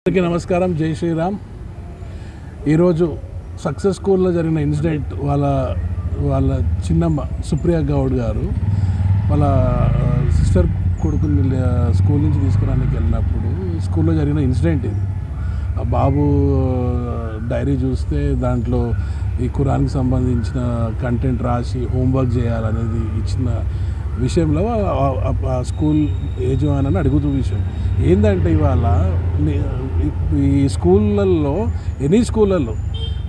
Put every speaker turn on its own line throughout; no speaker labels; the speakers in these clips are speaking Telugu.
అందరికీ నమస్కారం. జై శ్రీరామ్. ఈరోజు సక్సెస్ స్కూల్లో జరిగిన ఇన్సిడెంట్ వాళ్ళ చిన్నమ్మ సుప్రియ గౌడ్ గారు వాళ్ళ సిస్టర్ కొడుకుని స్కూల్ నుంచి తీసుకురానికి వెళ్ళినప్పుడు స్కూల్లో జరిగిన ఇన్సిడెంట్ ఇది. ఆ బాబు డైరీ చూస్తే దాంట్లో ఈ ఖురాన్కి సంబంధించిన కంటెంట్ రాసి హోంవర్క్ చేయాలనేది ఇచ్చిన విషయంలో ఆ స్కూల్ యజమాని అడుగుతూ విషయం ఏంటంటే ఇవాళ ఈ స్కూళ్ళల్లో ఎనీ స్కూళ్ళల్లో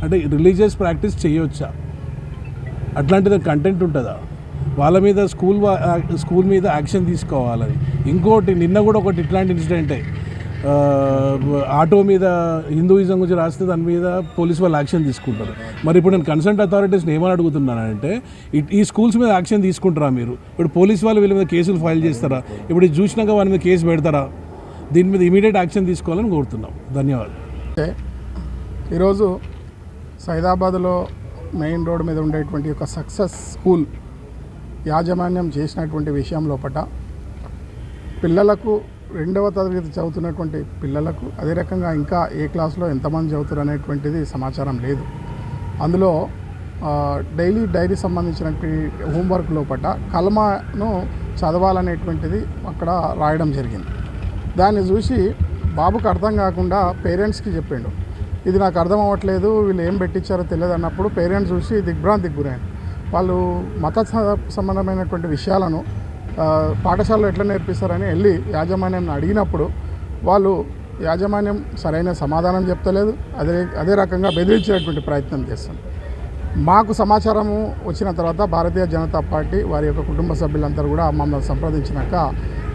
అంటే రిలీజియస్ ప్రాక్టీస్ చేయవచ్చా? అట్లాంటిది కంటెంట్ ఉంటుందా? వాళ్ళ మీద స్కూల్ మీద యాక్షన్ తీసుకోవాలని. ఇంకోటి నిన్న కూడా ఒకటి ఇట్లాంటి ఇన్సిడెంటే, ఆటో మీద హిందూయిజం గురించి రాస్తే దాని మీద పోలీస్ వాళ్ళు యాక్షన్ తీసుకుంటారు. మరి ఇప్పుడు నేను కన్సర్న్ అథారిటీస్ని ఏమని అడుగుతున్నానంటే, ఈ స్కూల్స్ మీద యాక్షన్ తీసుకుంటారా మీరు? ఇప్పుడు పోలీస్ వాళ్ళు వీళ్ళ మీద కేసులు ఫైల్ చేస్తారా? ఇప్పుడు ఇది చూసినాక వాళ్ళ మీద కేసు పెడతారా? దీని మీద ఇమీడియట్ యాక్షన్ తీసుకోవాలని కోరుతున్నాం. ధన్యవాదాలు.
ఈరోజు సైదాబాద్లో మెయిన్ రోడ్ మీద ఉండేటువంటి ఒక సక్సెస్ స్కూల్ యాజమాన్యం చేసినటువంటి విషయం లోపల పిల్లలకు 2వ తరగతి చదువుతున్నటువంటి పిల్లలకు అదే రకంగా ఇంకా ఏ క్లాస్లో ఎంతమంది చదువుతారు అనేటువంటిది సమాచారం లేదు. అందులో డైరీ సంబంధించినటువంటి హోంవర్క్ లోపల కల్మాను చదవాలనేటువంటిది అక్కడ రాయడం జరిగింది. దాన్ని చూసి బాబుకు అర్థం కాకుండా పేరెంట్స్కి చెప్పిండు, ఇది నాకు అర్థం అవ్వట్లేదు, వీళ్ళు ఏం పెట్టించారో తెలియదు అన్నప్పుడు పేరెంట్స్ చూసి దిగ్భ్రాంతికి గురైంది. వాళ్ళు మత సంబంధమైనటువంటి విషయాలను పాఠశాలలో ఎట్లా నేర్పిస్తారని వెళ్ళి యాజమాన్యాన్ని అడిగినప్పుడు వాళ్ళు యాజమాన్యం సరైన సమాధానం చెప్తలేదు, అదే రకంగా బెదిరించేటువంటి ప్రయత్నం చేస్తుంది. మాకు సమాచారము వచ్చిన తర్వాత భారతీయ జనతా పార్టీ వారి యొక్క కుటుంబ సభ్యులందరూ కూడా మమ్మల్ని సంప్రదించినాక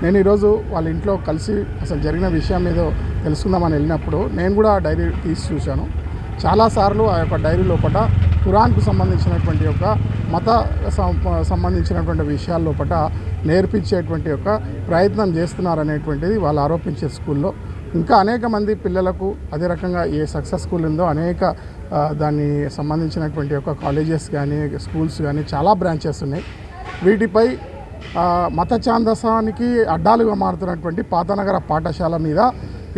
నేను ఈరోజు వాళ్ళ ఇంట్లో కలిసి అసలు జరిగిన విషయం ఏదో తెలుసుకుందామని వెళ్ళినప్పుడు నేను కూడా డైరీ తీసి చూశాను. చాలాసార్లు ఆ యొక్క డైరీ లోపల ఖురాన్కు సంబంధించినటువంటి యొక్క మత సంబంధించినటువంటి విషయాల లోపల నేర్పించేటువంటి యొక్క ప్రయత్నం చేస్తున్నారనేటువంటిది వాళ్ళు ఆరోపించే స్కూల్లో ఇంకా అనేక మంది పిల్లలకు అదే రకంగా ఏ సక్సెస్ స్కూల్ ఉందో అనేక దాన్ని సంబంధించినటువంటి యొక్క కాలేజెస్ కానీ స్కూల్స్ కానీ చాలా బ్రాంచెస్ ఉన్నాయి. వీటిపై మత ఛాందసానికి అడ్డాలుగా మారుతున్నటువంటి పాతనగర పాఠశాల మీద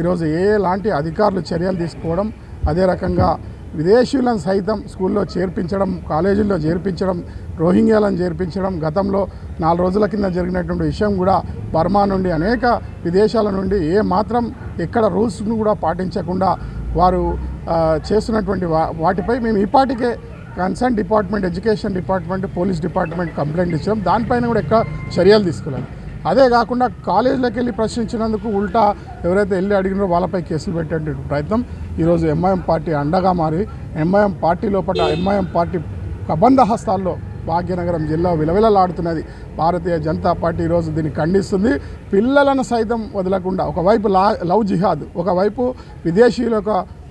ఈరోజు ఎలాంటి అధికారులు చర్యలు తీసుకోవడం, అదే రకంగా విదేశీయులను సైతం స్కూల్లో చేర్పించడం, కాలేజీల్లో చేర్పించడం, రోహింగ్యాలను చేర్పించడం, గతంలో 4 రోజుల కింద జరిగినటువంటి విషయం కూడా బర్మా నుండి అనేక విదేశాల నుండి మాత్రం ఎక్కడ రూల్స్ను కూడా పాటించకుండా వారు చేస్తున్నటువంటి వాటిపై మేము ఈపాటికే concern department, education department, police department complaint ఇచ్చాం. దానిపైన కూడా ఎక్కడ చర్యలు తీసుకోలేదు. అదే కాకుండా కాలేజీలోకి వెళ్ళి ప్రశ్నించినందుకు ఉల్టా ఎవరైతే వెళ్ళి అడిగినారో వాళ్ళపై కేసులు పెట్టేటువంటి ప్రయత్నం ఈరోజు ఎంఐఎం పార్టీ అండగా మారి ఎంఐఎం పార్టీ లోపల ఎంఐఎం పార్టీ కబంధ హస్తాల్లో భాగ్యనగరం జిల్లా విలవిలలాడుతున్నది. భారతీయ జనతా పార్టీ ఈరోజు దీన్ని ఖండిస్తుంది. పిల్లలను సైతం వదలకుండా ఒకవైపు లవ్ జిహాద్, ఒకవైపు విదేశీయుల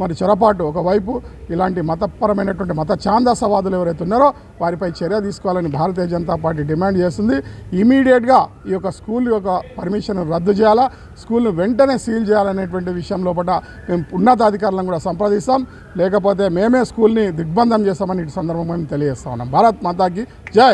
మరి చొరపాటు, ఒకవైపు ఇలాంటి మతపరమైనటువంటి మత ఛాందసవాదులు ఎవరైతే ఉన్నారో వారిపై చర్య తీసుకోవాలని భారతీయ జనతా పార్టీ డిమాండ్ చేస్తుంది. ఇమీడియట్గా ఈ యొక్క స్కూల్ యొక్క పర్మిషన్ రద్దు చేయాలా, స్కూల్ను వెంటనే సీల్ చేయాలనేటువంటి విషయం లోపల మేము ఉన్నతాధికారులను కూడా సంప్రదిస్తాం. లేకపోతే మేమే స్కూల్ని దిగ్బంధం చేస్తామని ఇటు సందర్భంగా మేము తెలియజేస్తా ఉన్నాం. భారత్ మాతాకి జై.